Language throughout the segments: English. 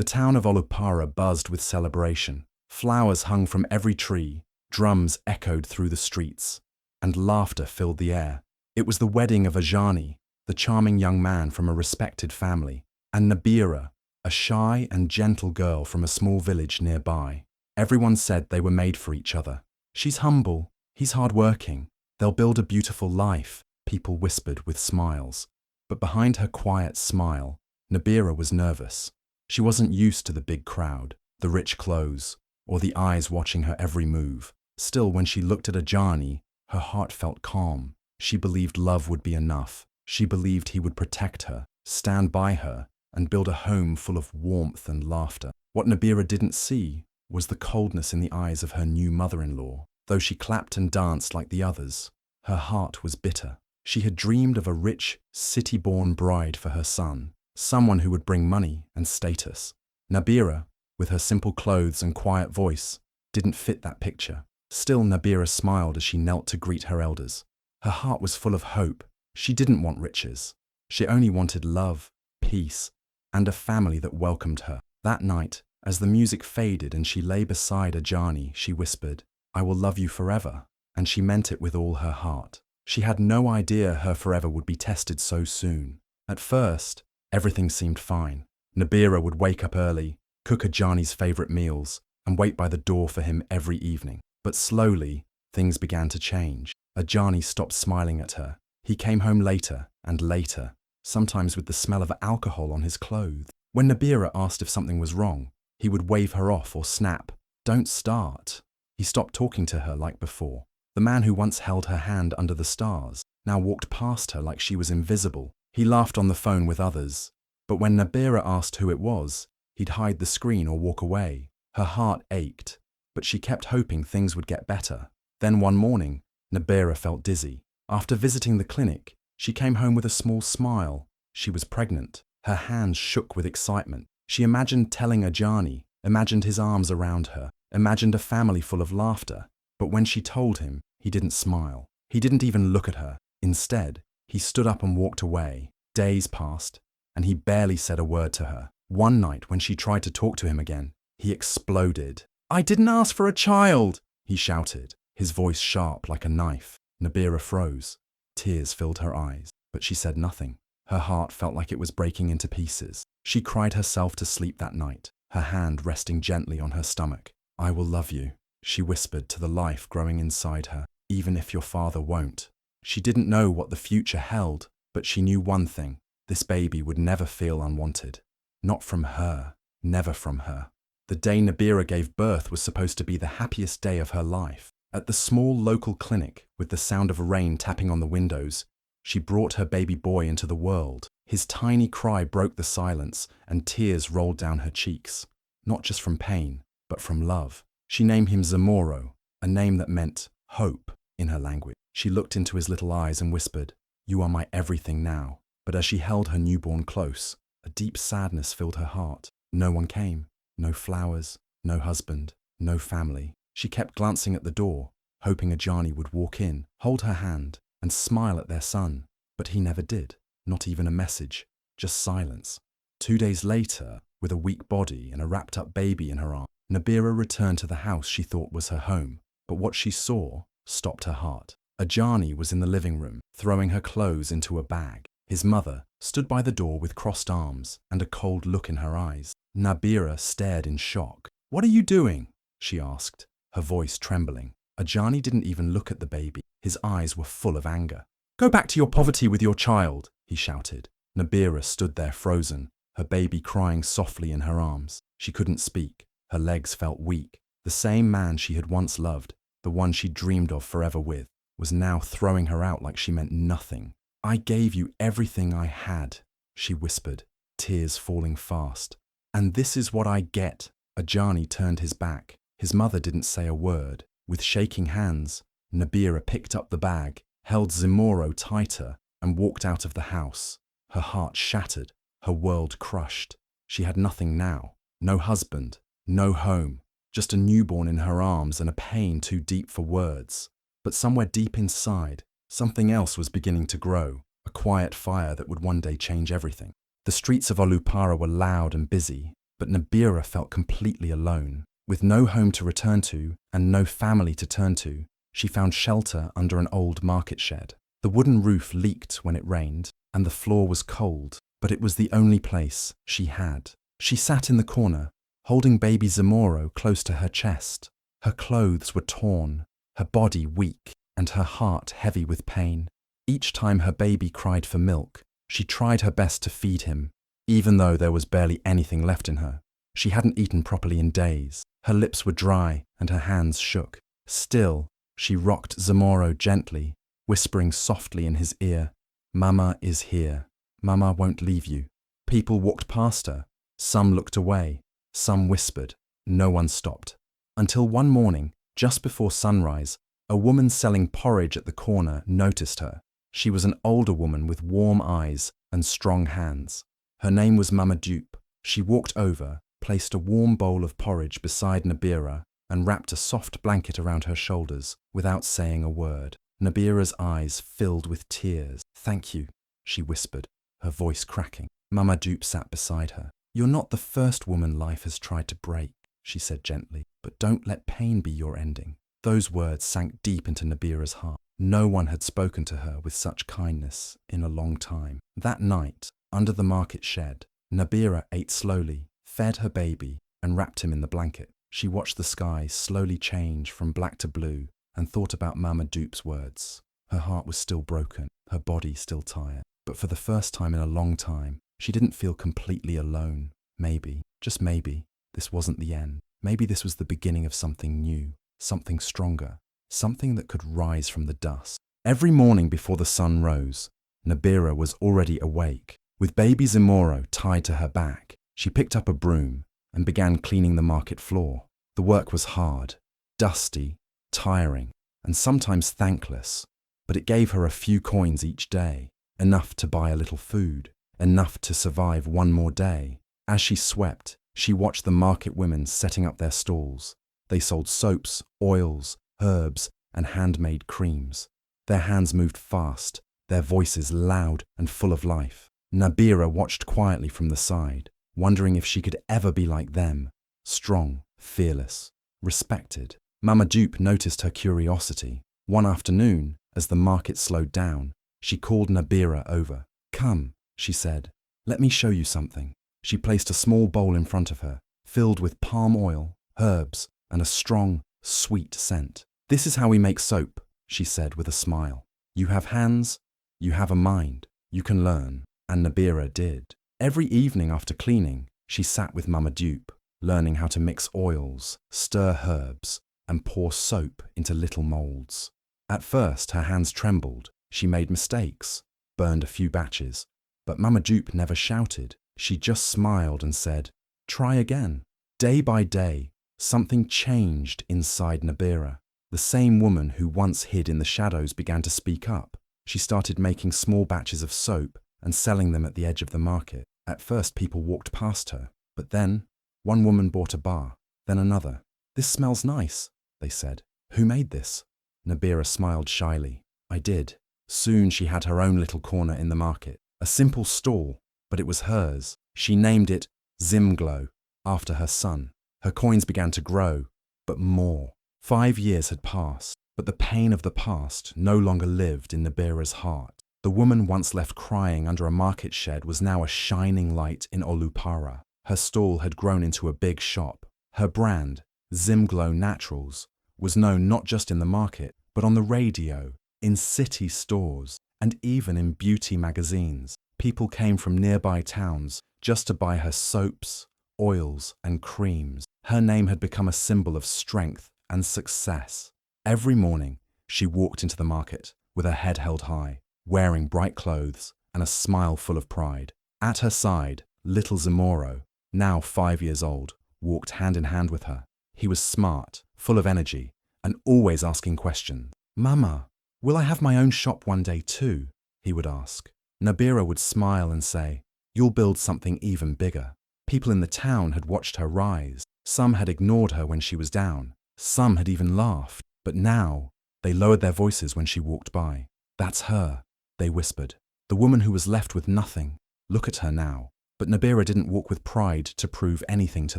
The town of Olupara buzzed with celebration. Flowers hung from every tree, drums echoed through the streets, and laughter filled the air. It was the wedding of Ajani, the charming young man from a respected family, and Nabira, a shy and gentle girl from a small village nearby. Everyone said they were made for each other. She's humble, he's hardworking. They'll build a beautiful life, people whispered with smiles. But behind her quiet smile, Nabira was nervous. She wasn't used to the big crowd, the rich clothes, or the eyes watching her every move. Still, when she looked at Ajani, her heart felt calm. She believed love would be enough. She believed he would protect her, stand by her, and build a home full of warmth and laughter. What Nabira didn't see was the coldness in the eyes of her new mother-in-law. Though she clapped and danced like the others, her heart was bitter. She had dreamed of a rich, city-born bride for her son, someone who would bring money and status. Nabira, with her simple clothes and quiet voice, didn't fit that picture. Still, Nabira smiled as she knelt to greet her elders. Her heart was full of hope. She didn't want riches. She only wanted love, peace, and a family that welcomed her. That night, as the music faded and she lay beside Ajani, she whispered, "I will love you forever," and she meant it with all her heart. She had no idea her forever would be tested so soon. At first, everything seemed fine. Nabira would wake up early, cook Ajani's favorite meals, and wait by the door for him every evening. But slowly, things began to change. Ajani stopped smiling at her. He came home later and later, sometimes with the smell of alcohol on his clothes. When Nabira asked if something was wrong, he would wave her off or snap, "Don't start." He stopped talking to her like before. The man who once held her hand under the stars now walked past her like she was invisible. He laughed on the phone with others, but when Nabira asked who it was, he'd hide the screen or walk away. Her heart ached, but she kept hoping things would get better. Then one morning, Nabira felt dizzy. After visiting the clinic, she came home with a small smile. She was pregnant. Her hands shook with excitement. She imagined telling Ajani, imagined his arms around her, imagined a family full of laughter. But when she told him, he didn't smile. He didn't even look at her. Instead, he stood up and walked away. Days passed, and he barely said a word to her. One night, when she tried to talk to him again, he exploded. "I didn't ask for a child!" he shouted, his voice sharp like a knife. Nabira froze. Tears filled her eyes, but she said nothing. Her heart felt like it was breaking into pieces. She cried herself to sleep that night, her hand resting gently on her stomach. "I will love you," she whispered to the life growing inside her, "even if your father won't." She didn't know what the future held, but she knew one thing: this baby would never feel unwanted. Not from her, never from her. The day Nabira gave birth was supposed to be the happiest day of her life. At the small local clinic, with the sound of rain tapping on the windows, she brought her baby boy into the world. His tiny cry broke the silence, and tears rolled down her cheeks. Not just from pain, but from love. She named him Zamoro, a name that meant hope in her language. She looked into his little eyes and whispered, "You are my everything now." But as she held her newborn close, a deep sadness filled her heart. No one came. No flowers, no husband, no family. She kept glancing at the door, hoping Ajani would walk in, hold her hand, and smile at their son. But he never did. Not even a message, just silence. 2 days later, with a weak body and a wrapped-up baby in her arms, Nabira returned to the house she thought was her home. But what she saw stopped her heart. Ajani was in the living room, throwing her clothes into a bag. His mother stood by the door with crossed arms and a cold look in her eyes. Nabira stared in shock. "What are you doing?" she asked, her voice trembling. Ajani didn't even look at the baby. His eyes were full of anger. "Go back to your poverty with your child," he shouted. Nabira stood there frozen, her baby crying softly in her arms. She couldn't speak. Her legs felt weak. The same man she had once loved, the one she dreamed of forever with, was now throwing her out like she meant nothing. "I gave you everything I had," she whispered, tears falling fast. "And this is what I get." Ajani turned his back. His mother didn't say a word. With shaking hands, Nabira picked up the bag, held Zamoro tighter, and walked out of the house. Her heart shattered, her world crushed. She had nothing now. No husband, no home, just a newborn in her arms and a pain too deep for words. But somewhere deep inside, something else was beginning to grow, a quiet fire that would one day change everything. The streets of Olupara were loud and busy. But Nabira felt completely alone. With no home to return to and no family to turn to, she found shelter under an old market shed. The wooden roof leaked when it rained, and the floor was cold, but it was the only place she had. She sat in the corner, holding baby Zamoro close to her chest. Her clothes were torn, her body weak, and her heart heavy with pain. Each time her baby cried for milk, she tried her best to feed him, even though there was barely anything left in her. She hadn't eaten properly in days. Her lips were dry and her hands shook. Still, she rocked Zamoro gently, whispering softly in his ear, "Mama is here. Mama won't leave you." People walked past her. Some looked away. Some whispered. No one stopped. Until one morning, just before sunrise, a woman selling porridge at the corner noticed her. She was an older woman with warm eyes and strong hands. Her name was Mama Dupe. She walked over, placed a warm bowl of porridge beside Nabira, and wrapped a soft blanket around her shoulders without saying a word. Nabira's eyes filled with tears. "Thank you," she whispered, her voice cracking. Mama Dupe sat beside her. "You're not the first woman life has tried to break," she said gently, "but don't let pain be your ending." Those words sank deep into Nabira's heart. No one had spoken to her with such kindness in a long time. That night, under the market shed, Nabira ate slowly, fed her baby, and wrapped him in the blanket. She watched the sky slowly change from black to blue and thought about Mama Dupe's words. Her heart was still broken, her body still tired. But for the first time in a long time, she didn't feel completely alone. Maybe, just maybe, this wasn't the end. Maybe this was the beginning of something new, something stronger, something that could rise from the dust. Every morning before the sun rose, Nabira was already awake. With baby Zamoro tied to her back, she picked up a broom and began cleaning the market floor. The work was hard, dusty, tiring, and sometimes thankless, but it gave her a few coins each day, enough to buy a little food, enough to survive one more day. As she swept, she watched the market women setting up their stalls. They sold soaps, oils, herbs, and handmade creams. Their hands moved fast, their voices loud and full of life. Nabira watched quietly from the side, wondering if she could ever be like them, strong, fearless, respected. Mama Dupe noticed her curiosity. One afternoon, as the market slowed down, she called Nabira over. "Come," she said, "let me show you something." She placed a small bowl in front of her, filled with palm oil, herbs, and a strong, sweet scent. "This is how we make soap," she said with a smile. "You have hands, you have a mind, you can learn." And Nabira did. Every evening after cleaning, she sat with Mama Dupe, learning how to mix oils, stir herbs, and pour soap into little molds. At first, her hands trembled. She made mistakes, burned a few batches, but Mama Dupe never shouted. She just smiled and said, "Try again." Day by day, something changed inside Nabira. The same woman who once hid in the shadows began to speak up. She started making small batches of soap and selling them at the edge of the market. At first, people walked past her, but then one woman bought a bar, then another. "This smells nice," they said. "Who made this?" Nabira smiled shyly. "I did." Soon she had her own little corner in the market, a simple stall, but it was hers. She named it ZimGlow, after her son. Her coins began to grow, but more. 5 years had passed, but the pain of the past no longer lived in Nabira's heart. The woman once left crying under a market shed was now a shining light in Olupara. Her stall had grown into a big shop. Her brand, ZimGlow Naturals, was known not just in the market, but on the radio, in city stores, and even in beauty magazines. People came from nearby towns just to buy her soaps, oils, and creams. Her name had become a symbol of strength and success. Every morning, she walked into the market with her head held high, wearing bright clothes and a smile full of pride. At her side, little Zamoro, now 5 years old, walked hand in hand with her. He was smart, full of energy, and always asking questions. "Mama, will I have my own shop one day too?" he would ask. Nabira would smile and say, "You'll build something even bigger." People in the town had watched her rise. Some had ignored her when she was down. Some had even laughed. But now, they lowered their voices when she walked by. "That's her," they whispered. "The woman who was left with nothing. Look at her now." But Nabira didn't walk with pride to prove anything to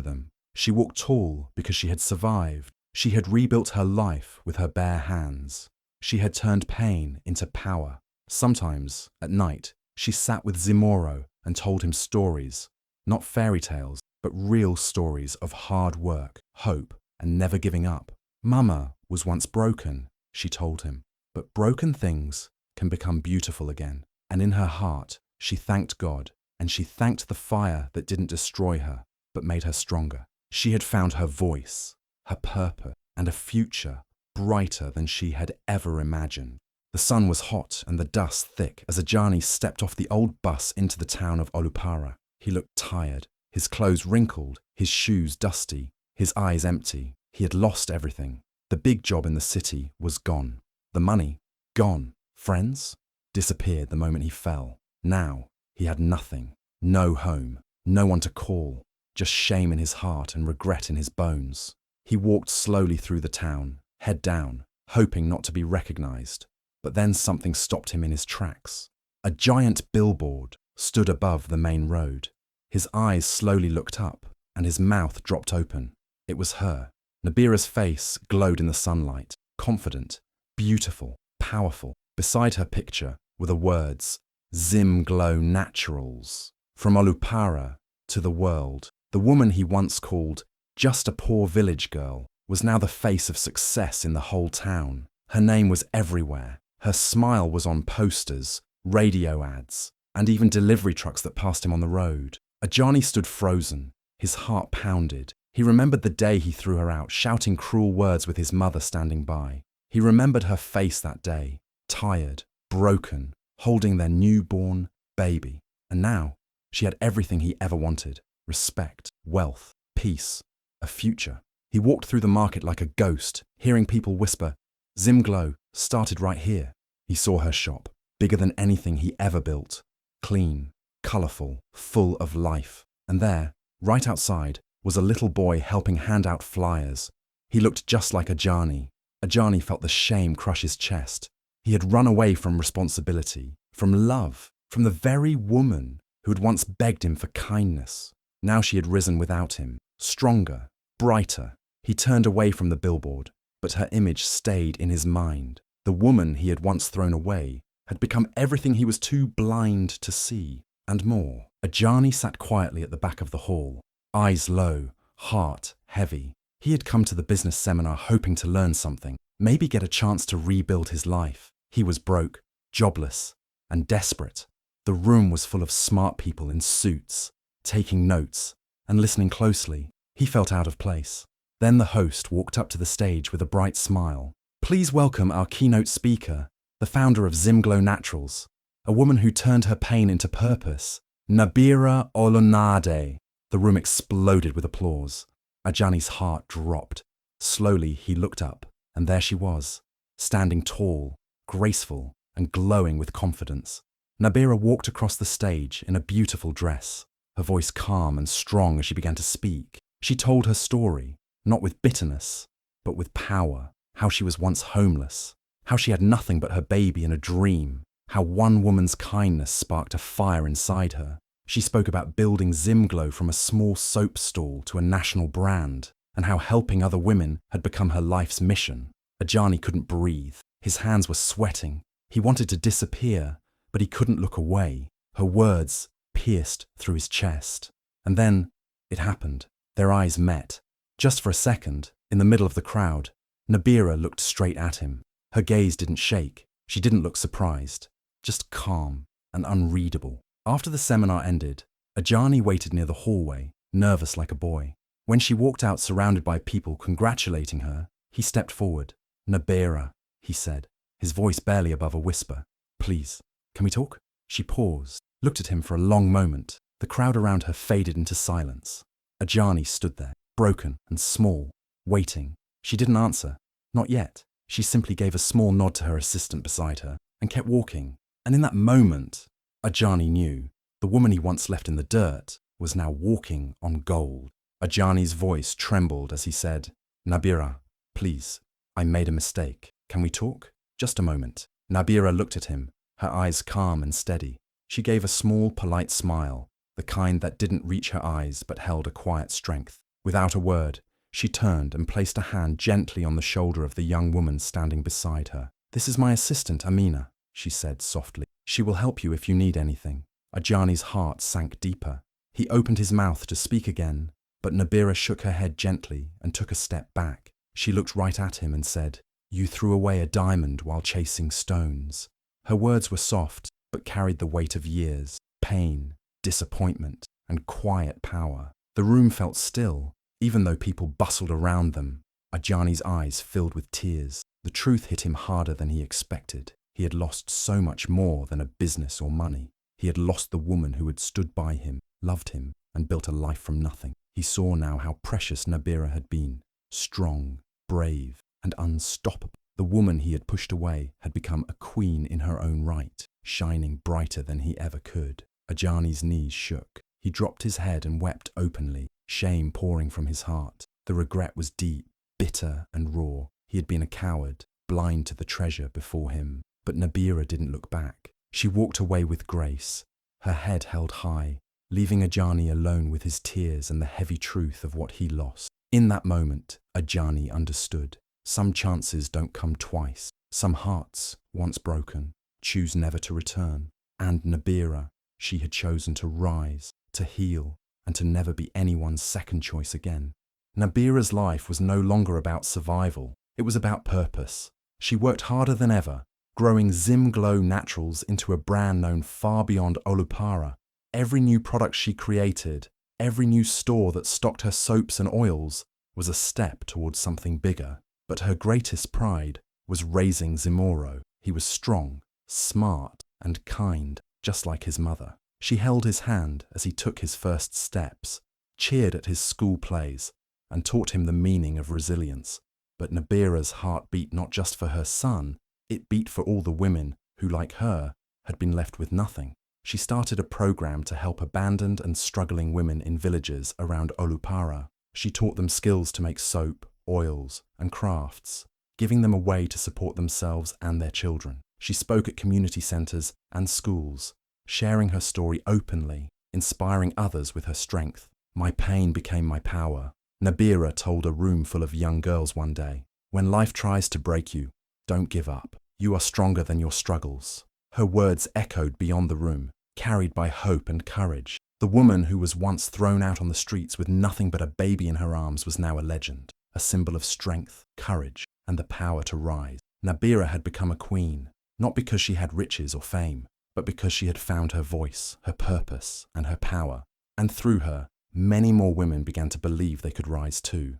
them. She walked tall because she had survived. She had rebuilt her life with her bare hands. She had turned pain into power. Sometimes, at night, she sat with Zimoro and told him stories, not fairy tales, but real stories of hard work, hope, and never giving up. Mama was once broken, she told him, but broken things can become beautiful again. And in her heart, she thanked God, and she thanked the fire that didn't destroy her, but made her stronger. She had found her voice, her purpose, and a future brighter than she had ever imagined. The sun was hot and the dust thick as Ajani stepped off the old bus into the town of Olupara. He looked tired, his clothes wrinkled, his shoes dusty, his eyes empty. He had lost everything. The big job in the city was gone. The money, gone. Friends, disappeared the moment he fell. Now, he had nothing. No home, no one to call, just shame in his heart and regret in his bones. He walked slowly through the town, head down, hoping not to be recognized. But then something stopped him in his tracks. A giant billboard stood above the main road. His eyes slowly looked up, and his mouth dropped open. It was her. Nabira's face glowed in the sunlight, confident, beautiful, powerful. Beside her picture were the words, ZimGlow Naturals. From Olupara to the world, the woman he once called just a poor village girl was now the face of success in the whole town. Her name was everywhere. Her smile was on posters, radio ads, and even delivery trucks that passed him on the road. Ajani stood frozen, his heart pounded. He remembered the day he threw her out, shouting cruel words with his mother standing by. He remembered her face that day, tired, broken, holding their newborn baby. And now, she had everything he ever wanted: respect, wealth, peace, a future. He walked through the market like a ghost, hearing people whisper, ZimGlow started right here. He saw her shop, bigger than anything he ever built, clean, colourful, full of life. And there, right outside, was a little boy helping hand out flyers. He looked just like Ajani. Ajani felt the shame crush his chest. He had run away from responsibility, from love, from the very woman who had once begged him for kindness. Now she had risen without him, stronger, brighter. He turned away from the billboard, but her image stayed in his mind. The woman he had once thrown away had become everything he was too blind to see, and more. Ajani sat quietly at the back of the hall, eyes low, heart heavy. He had come to the business seminar hoping to learn something, maybe get a chance to rebuild his life. He was broke, jobless, and desperate. The room was full of smart people in suits, taking notes and listening closely. He felt out of place. Then the host walked up to the stage with a bright smile. Please welcome our keynote speaker, the founder of ZimGlow Naturals, a woman who turned her pain into purpose, Nabira Olunade. The room exploded with applause. Ajani's heart dropped. Slowly he looked up, and there she was, standing tall, graceful, and glowing with confidence. Nabira walked across the stage in a beautiful dress, her voice calm and strong as she began to speak. She told her story, not with bitterness, but with power. How she was once homeless, how she had nothing but her baby and a dream, how one woman's kindness sparked a fire inside her. She spoke about building ZimGlow from a small soap stall to a national brand, and how helping other women had become her life's mission. Ajani couldn't breathe. His hands were sweating. He wanted to disappear, but he couldn't look away. Her words pierced through his chest. And then it happened. Their eyes met. Just for a second, in the middle of the crowd, Nabira looked straight at him. Her gaze didn't shake. She didn't look surprised, just calm and unreadable. After the seminar ended, Ajani waited near the hallway, nervous like a boy. When she walked out surrounded by people congratulating her, he stepped forward. Nabira, he said, his voice barely above a whisper. Please, can we talk? She paused, looked at him for a long moment. The crowd around her faded into silence. Ajani stood there, broken and small, waiting. She didn't answer. Not yet. She simply gave a small nod to her assistant beside her and kept walking. And in that moment, Ajani knew the woman he once left in the dirt was now walking on gold. Ajani's voice trembled as he said, Nabira, please, I made a mistake. Can we talk? Just a moment. Nabira looked at him, her eyes calm and steady. She gave a small, polite smile. the kind that didn't reach her eyes but held a quiet strength. Without a word, she turned and placed a hand gently on the shoulder of the young woman standing beside her. "This is my assistant, Amina," she said softly. "She will help you if you need anything." Ajani's heart sank deeper. He opened his mouth to speak again, but Nabira shook her head gently and took a step back. She looked right at him and said, "You threw away a diamond while chasing stones." Her words were soft, but carried the weight of years, pain, disappointment, and quiet power. The room felt still, even though people bustled around them. Ajani's eyes filled with tears. The truth hit him harder than he expected. He had lost so much more than a business or money. He had lost the woman who had stood by him, loved him, and built a life from nothing. He saw now how precious Nabira had been, strong, brave, and unstoppable. The woman he had pushed away had become a queen in her own right, shining brighter than he ever could. Ajani's knees shook. He dropped his head and wept openly, shame pouring from his heart. The regret was deep, bitter, and raw. He had been a coward, blind to the treasure before him. But Nabira didn't look back. She walked away with grace, her head held high, leaving Ajani alone with his tears and the heavy truth of what he lost. In that moment, Ajani understood. Some chances don't come twice. Some hearts, once broken, choose never to return. And Nabira, she had chosen to rise, to heal, and to never be anyone's second choice again. Nabira's life was no longer about survival. It was about purpose. She worked harder than ever, growing ZimGlow Naturals into a brand known far beyond Olupara. Every new product she created, every new store that stocked her soaps and oils, was a step towards something bigger. But her greatest pride was raising Zimoro. He was strong, smart, and kind, just like his mother. She held his hand as he took his first steps, cheered at his school plays, and taught him the meaning of resilience. But Nabira's heart beat not just for her son, it beat for all the women who, like her, had been left with nothing. She started a program to help abandoned and struggling women in villages around Olupara. She taught them skills to make soap, oils, and crafts, giving them a way to support themselves and their children. She spoke at community centres and schools, sharing her story openly, inspiring others with her strength. "My pain became my power," Nabira told a room full of young girls one day. "When life tries to break you, don't give up. You are stronger than your struggles." Her words echoed beyond the room, carried by hope and courage. The woman who was once thrown out on the streets with nothing but a baby in her arms was now a legend, a symbol of strength, courage, and the power to rise. Nabira had become a queen, not because she had riches or fame, but because she had found her voice, her purpose, and her power. And through her, many more women began to believe they could rise too.